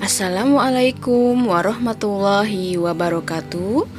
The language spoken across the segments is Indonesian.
Assalamualaikum warahmatullahi wabarakatuh.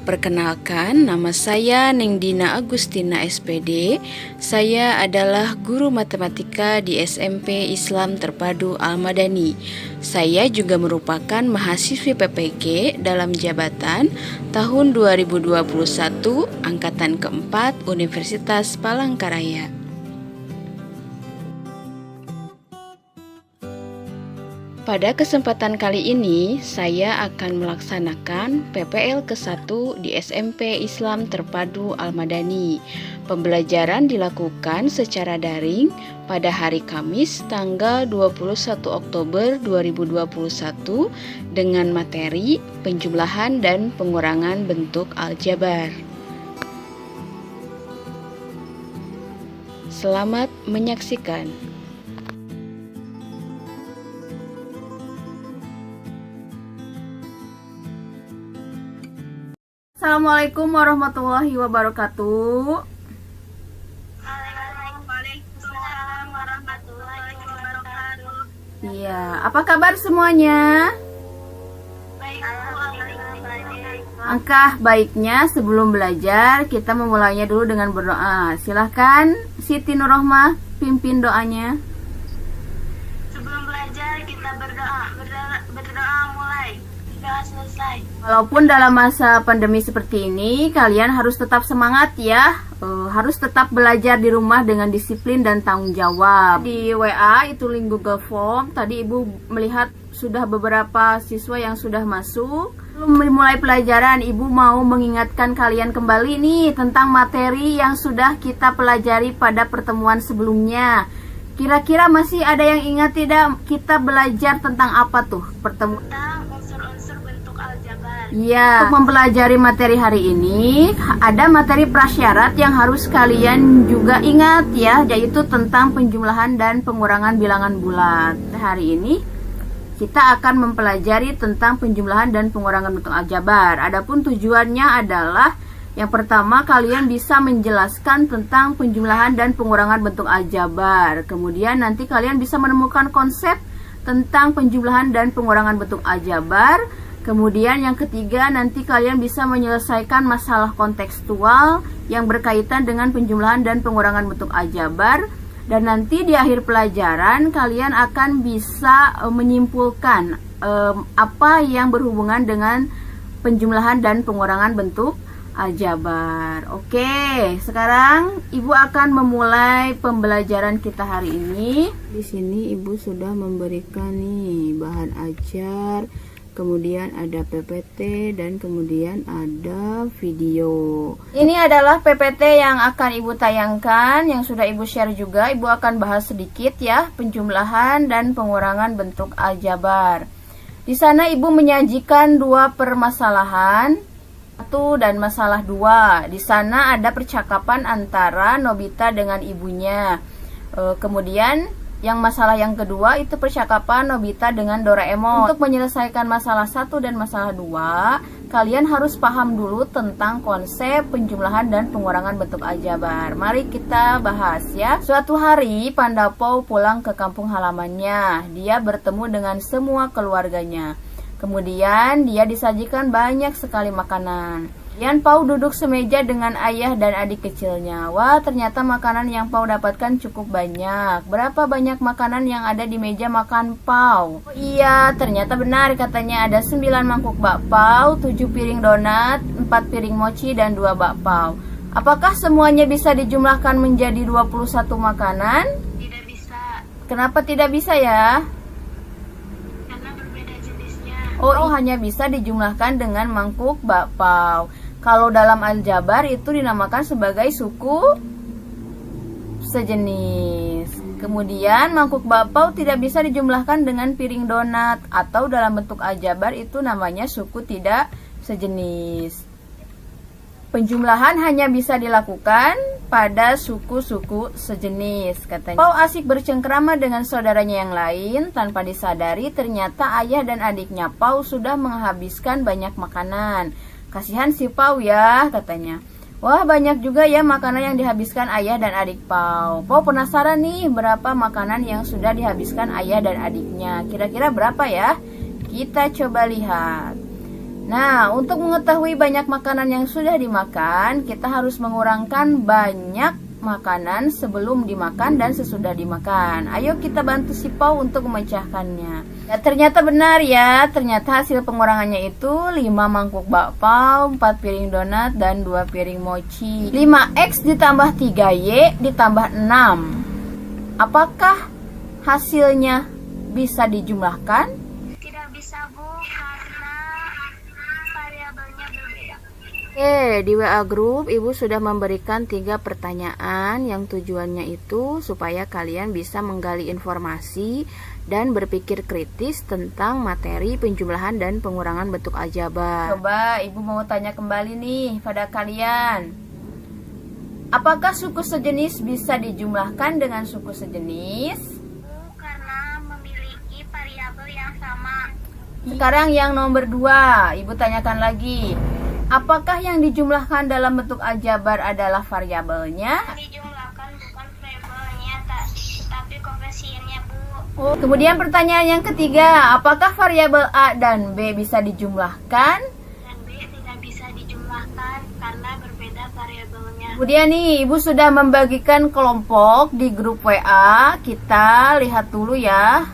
Perkenalkan, nama saya Nengdina Agustina SPD. Saya adalah guru matematika di SMP Islam Terpadu Al-Madani. Saya juga merupakan mahasiswi PPG dalam jabatan tahun 2021 angkatan keempat Universitas Palangkaraya. Pada kesempatan kali ini, saya akan melaksanakan PPL ke-1 di SMP Islam Terpadu Al-Madani. Pembelajaran dilakukan secara daring pada hari Kamis tanggal 21 Oktober 2021 dengan materi penjumlahan dan pengurangan bentuk aljabar. Selamat menyaksikan. Assalamualaikum warahmatullahi wabarakatuh. Waalaikumsalam warahmatullahi wabarakatuh. Iya, apa kabar semuanya? Baik, alhamdulillah. Angkah baiknya sebelum belajar kita memulainya dulu dengan berdoa. Silahkan Siti Nurrohmah pimpin doanya. Sebelum belajar kita berdoa mulai hingga selesai. Walaupun dalam masa pandemi seperti ini, kalian harus tetap semangat ya. Harus tetap belajar di rumah dengan disiplin dan tanggung jawab. Di WA itu link Google Form. Tadi Ibu melihat sudah beberapa siswa yang sudah masuk. Sebelum memulai pelajaran, Ibu mau mengingatkan kalian kembali nih tentang materi yang sudah kita pelajari pada pertemuan sebelumnya. Kira-kira masih ada yang ingat tidak kita belajar tentang apa tuh pertemuan? Tentang unsur-unsur bentuk aljabar. Iya, untuk mempelajari materi hari ini ada materi prasyarat yang harus kalian juga ingat ya, yaitu tentang penjumlahan dan pengurangan bilangan bulat. Hari ini kita akan mempelajari tentang penjumlahan dan pengurangan bentuk aljabar. Adapun tujuannya adalah yang pertama, kalian bisa menjelaskan tentang penjumlahan dan pengurangan bentuk aljabar. Kemudian nanti kalian bisa menemukan konsep tentang penjumlahan dan pengurangan bentuk aljabar. Kemudian yang ketiga, nanti kalian bisa menyelesaikan masalah kontekstual yang berkaitan dengan penjumlahan dan pengurangan bentuk aljabar. Dan nanti di akhir pelajaran kalian akan bisa menyimpulkan apa yang berhubungan dengan penjumlahan dan pengurangan bentuk aljabar. Oke, sekarang Ibu akan memulai pembelajaran kita hari ini. Di sini Ibu sudah memberikan nih bahan ajar, kemudian ada PPT dan kemudian ada video. Ini adalah PPT yang akan Ibu tayangkan, yang sudah Ibu share juga. Ibu akan bahas sedikit ya, penjumlahan dan pengurangan bentuk aljabar. Di sana Ibu menyajikan dua permasalahan. 1 dan masalah 2. Di sana ada percakapan antara Nobita dengan ibunya. Kemudian yang masalah yang kedua itu percakapan Nobita dengan Doraemon. Untuk menyelesaikan masalah 1 dan masalah 2, kalian harus paham dulu tentang konsep penjumlahan dan pengurangan bentuk aljabar. Mari kita bahas ya. Suatu hari Pandapo pulang ke kampung halamannya. Dia bertemu dengan semua keluarganya. Kemudian dia disajikan banyak sekali makanan. Kemudian Pau duduk semeja dengan ayah dan adik kecilnya. Wah, ternyata makanan yang Pau dapatkan cukup banyak. Berapa banyak makanan yang ada di meja makan Pau? Oh iya, ternyata benar katanya ada 9 mangkuk bakpao, 7 piring donat, 4 piring mochi, dan 2 bakpao. Apakah semuanya bisa dijumlahkan menjadi 21 makanan? Tidak bisa, Kenapa tidak bisa ya? karena berbeda jenisnya. Oh, hanya bisa dijumlahkan dengan mangkuk bakpao. Kalau dalam aljabar itu dinamakan sebagai suku sejenis. Kemudian mangkuk bakpao tidak bisa dijumlahkan dengan piring donat, atau dalam bentuk aljabar itu namanya suku tidak sejenis. Penjumlahan hanya bisa dilakukan pada suku-suku sejenis, katanya. Pau asik bercengkrama dengan saudaranya yang lain. Tanpa disadari, ternyata ayah dan adiknya Pau sudah menghabiskan banyak makanan. Kasihan si Pau ya, katanya. Wah, banyak juga ya makanan yang dihabiskan ayah dan adik Pau. Pau penasaran nih berapa makanan yang sudah dihabiskan ayah dan adiknya. Kira-kira berapa ya? Kita coba lihat. Nah, untuk mengetahui banyak makanan yang sudah dimakan, kita harus mengurangkan banyak makanan sebelum dimakan dan sesudah dimakan. Ayo kita bantu si Pau untuk memecahkannya. Ya, ternyata benar ya. Ternyata hasil pengurangannya itu 5 mangkuk bakpao, 4 piring donat, dan 2 piring mochi. 5X ditambah 3Y ditambah 6. Apakah hasilnya bisa dijumlahkan? Tidak bisa, Bu, karena variabelnya berbeda. Oke, di WA Group Ibu sudah memberikan 3 pertanyaan yang tujuannya itu supaya kalian bisa menggali informasi dan berpikir kritis tentang materi penjumlahan dan pengurangan bentuk aljabar. Coba Ibu mau tanya kembali nih pada kalian. Apakah suku sejenis bisa dijumlahkan dengan suku sejenis? Bu, karena memiliki variabel yang sama. Sekarang yang nomor 2, Ibu tanyakan lagi. Apakah yang dijumlahkan dalam bentuk aljabar adalah variabelnya? Dijumlahkan bukan variabelnya, tapi koefisiennya, Bu. Oh, kemudian pertanyaan yang ketiga, apakah variabel A dan B bisa dijumlahkan? Dan B tidak bisa dijumlahkan karena berbeda variabelnya. Kemudian nih, Ibu sudah membagikan kelompok di grup WA. Kita lihat dulu ya.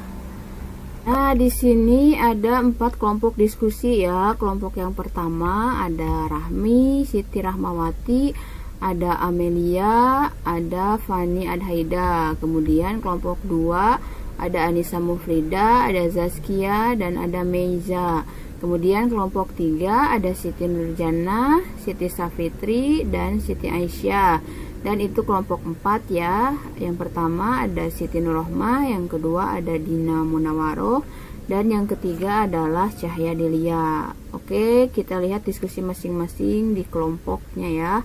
Nah, di sini ada 4 kelompok diskusi ya. Kelompok yang pertama ada Rahmi, Siti Rahmawati, ada Amelia, ada Fani Adhaida. Kemudian kelompok 2 ada Anissa Mufrida, ada Zaskia, dan ada Meiza. Kemudian kelompok 3 ada Siti Nurjana, Siti Safitri, dan Siti Aisyah. Dan itu kelompok 4 ya. Yang pertama ada Siti Nurrohmah, yang kedua ada Dina Munawaroh, dan yang ketiga adalah Cahya Delia. Oke, kita lihat diskusi masing-masing di kelompoknya ya.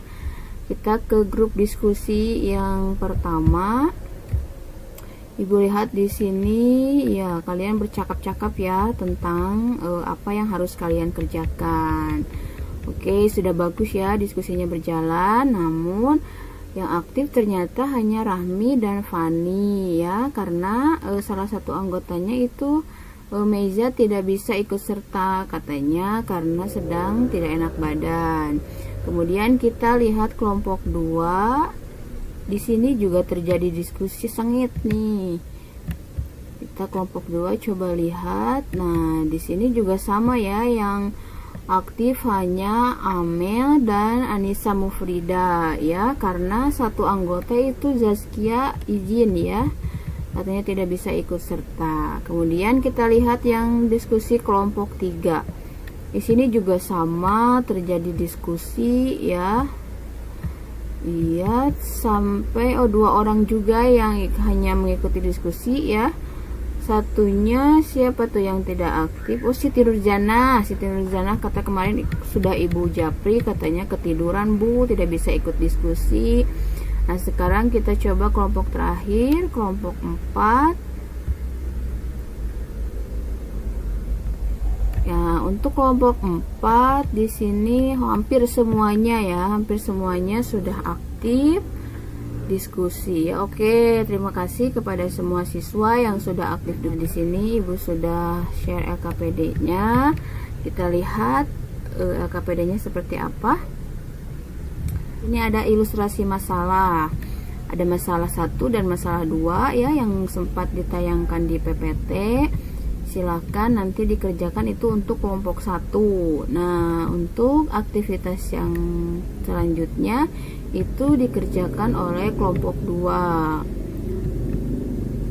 Kita ke grup diskusi yang pertama. Ibu lihat di sini ya, kalian bercakap-cakap ya tentang apa yang harus kalian kerjakan. Oke, sudah bagus ya diskusinya berjalan. Namun yang aktif ternyata hanya Rahmi dan Fani ya, karena salah satu anggotanya itu Meiza tidak bisa ikut serta katanya karena sedang tidak enak badan. Kemudian kita lihat kelompok 2. Di sini juga terjadi diskusi sengit nih. Kita kelompok 2 coba lihat. Nah, di sini juga sama ya, yang aktif hanya Amel dan Anissa Mufrida ya, karena satu anggota itu Zaskia izin ya, katanya tidak bisa ikut serta. Kemudian kita lihat yang diskusi kelompok 3. Di sini juga sama terjadi diskusi ya. Iya, sampai 2 orang juga yang hanya mengikuti diskusi ya. Satunya siapa tuh yang tidak aktif? Oh, Siti Nurjana. Siti Nurjana kata kemarin sudah Ibu Japri katanya ketiduran Bu, tidak bisa ikut diskusi. Nah, sekarang kita coba kelompok terakhir, kelompok 4. Ya, untuk kelompok 4 di sini hampir semuanya ya, hampir semuanya sudah aktif diskusi ya. Oke, terima kasih kepada semua siswa yang sudah aktif di sini. Ibu sudah share LKPD-nya. Kita lihat LKPD-nya seperti apa. Ini ada ilustrasi masalah. Ada masalah 1 dan masalah 2 ya, yang sempat ditayangkan di PPT. Silakan nanti dikerjakan itu untuk kelompok 1. Nah, untuk aktivitas yang selanjutnya itu dikerjakan oleh kelompok 2.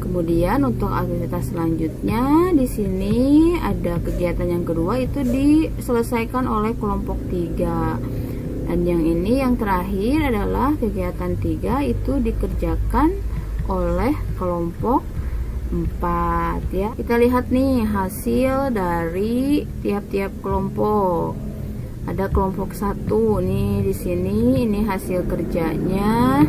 Kemudian untuk aktivitas selanjutnya di sini ada kegiatan yang kedua itu diselesaikan oleh kelompok 3. Dan yang ini yang terakhir adalah kegiatan 3 itu dikerjakan oleh kelompok 4 ya. Kita lihat nih hasil dari tiap-tiap kelompok. Ada kelompok 1 nih di sini, ini hasil kerjanya.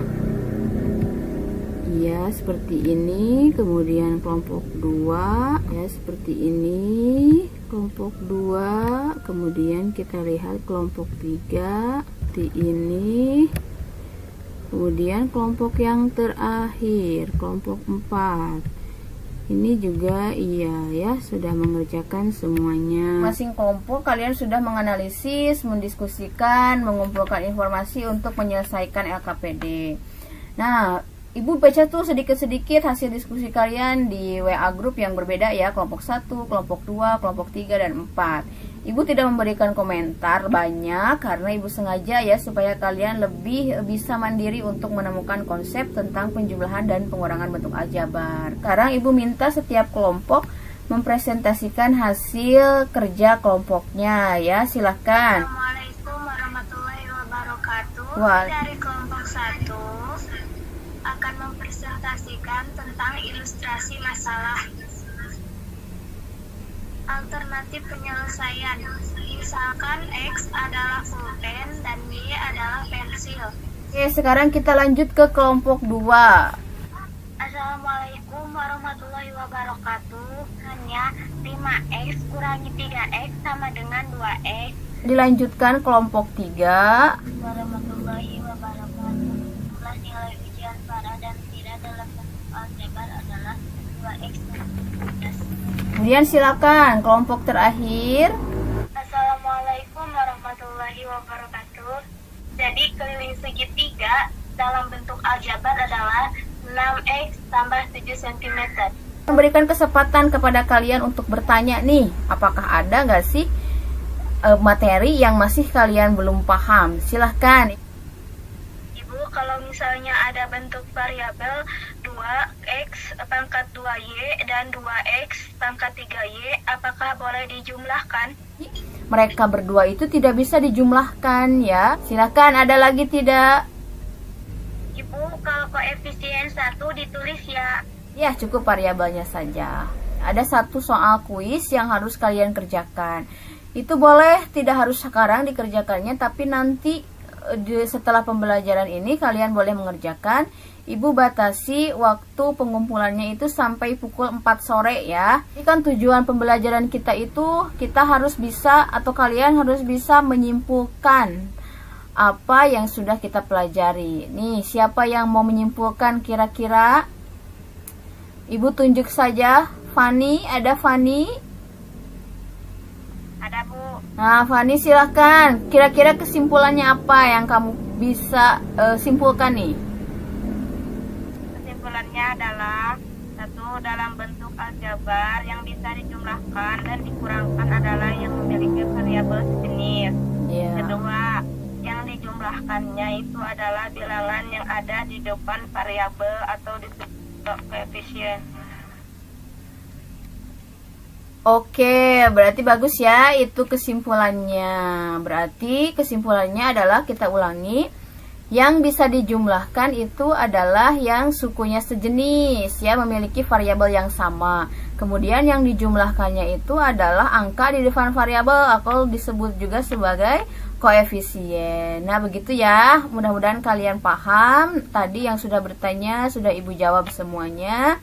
Ya, seperti ini. Kemudian kelompok 2 ya seperti ini. Kelompok 2. Kemudian kita lihat kelompok 3. seperti ini. Kemudian kelompok yang terakhir, kelompok 4. Ini juga iya ya, sudah mengerjakan semuanya. Masing kelompok kalian sudah menganalisis, mendiskusikan, mengumpulkan informasi untuk menyelesaikan LKPD. Nah, Ibu baca tuh sedikit-sedikit hasil diskusi kalian di WA grup yang berbeda ya, kelompok 1, kelompok 2, kelompok 3, dan 4. Ibu tidak memberikan komentar banyak karena Ibu sengaja ya supaya kalian lebih bisa mandiri untuk menemukan konsep tentang penjumlahan dan pengurangan bentuk aljabar. Sekarang Ibu minta setiap kelompok mempresentasikan hasil kerja kelompoknya ya, silahkan. Assalamualaikum warahmatullahi wabarakatuh. Wah. Dari kelompok 1 akan mempresentasikan tentang ilustrasi masalah. Alternatif penyelesaian. Misalkan X adalah pulpen dan Y adalah pensil. Oke, sekarang kita lanjut ke kelompok 2. Assalamualaikum warahmatullahi wabarakatuh. Hanya 5X kurangi 3X sama dengan 2X. Dilanjutkan kelompok 3. Warahmatullahi wabarakatuh. Jumlah nilai ujian para dan tidak dalam bentuk aljabar adalah 2X dan 13. Kemudian silakan kelompok terakhir. Assalamualaikum warahmatullahi wabarakatuh. Jadi keliling segitiga dalam bentuk aljabar adalah 6X tambah 7 cm. Memberikan kesempatan kepada kalian untuk bertanya nih, apakah ada nggak sih materi yang masih kalian belum paham? Silahkan. Ibu, kalau misalnya ada bentuk variabel 2X pangkat 2Y dan 2X pangkat 3Y, apakah boleh dijumlahkan? Mereka berdua itu tidak bisa dijumlahkan ya. Silahkan, ada lagi tidak? Ibu, kalau koefisien 1 ditulis ya. Ya, cukup variabelnya saja. Ada satu soal kuis yang harus kalian kerjakan. Itu boleh tidak harus sekarang dikerjakannya, tapi nanti setelah pembelajaran ini kalian boleh mengerjakan. Ibu batasi waktu pengumpulannya itu sampai pukul 4 sore ya. Ini kan tujuan pembelajaran kita itu, kita harus bisa atau kalian harus bisa menyimpulkan apa yang sudah kita pelajari. Nih, siapa yang mau menyimpulkan kira-kira? Ibu tunjuk saja. Fani, ada Fani? Ada, Bu. Nah, Fani silahkan. Kira-kira kesimpulannya apa yang kamu bisa simpulkan nih? Kesimpulannya adalah satu, dalam bentuk aljabar yang bisa dijumlahkan dan dikurangkan adalah yang memiliki variabel sejenis. Iya. Kedua, yang dijumlahkannya itu adalah bilangan yang ada di depan variabel atau disebut koefisien. Oke, berarti bagus ya itu kesimpulannya. Berarti kesimpulannya adalah, kita ulangi, yang bisa dijumlahkan itu adalah yang sukunya sejenis ya, memiliki variabel yang sama. Kemudian yang dijumlahkannya itu adalah angka di depan variabel atau disebut juga sebagai koefisien. Nah, begitu ya. Mudah-mudahan kalian paham. Tadi yang sudah bertanya sudah Ibu jawab semuanya.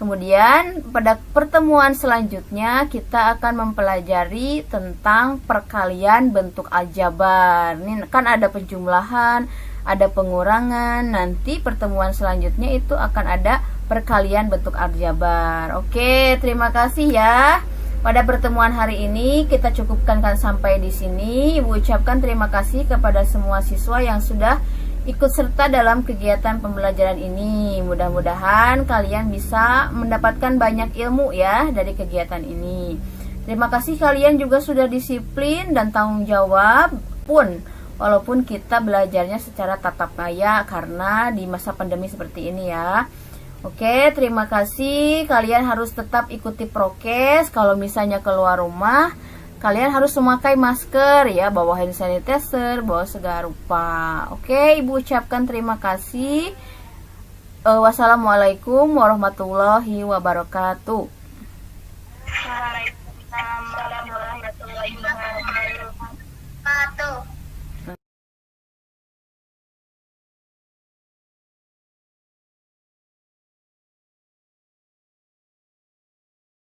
Kemudian pada pertemuan selanjutnya kita akan mempelajari tentang perkalian bentuk aljabar. Ini kan ada penjumlahan, ada pengurangan. Nanti pertemuan selanjutnya itu akan ada perkalian bentuk aljabar. Oke, terima kasih ya. Pada pertemuan hari ini kita cukupkan sampai di sini. Ibu ucapkan terima kasih kepada semua siswa yang sudah ikut serta dalam kegiatan pembelajaran ini. Mudah-mudahan kalian bisa mendapatkan banyak ilmu ya dari kegiatan ini. Terima kasih kalian juga sudah disiplin dan tanggung jawab walaupun kita belajarnya secara tatap maya karena di masa pandemi seperti ini ya. Oke, terima kasih. Kalian harus tetap ikuti prokes. Kalau misalnya keluar rumah, kalian harus memakai masker ya, bawa hand sanitizer, bawa segala rupa. Oke, Ibu ucapkan terima kasih. Wassalamualaikum warahmatullahi wabarakatuh. Waalaikumsalam warahmatullahi wabarakatuh.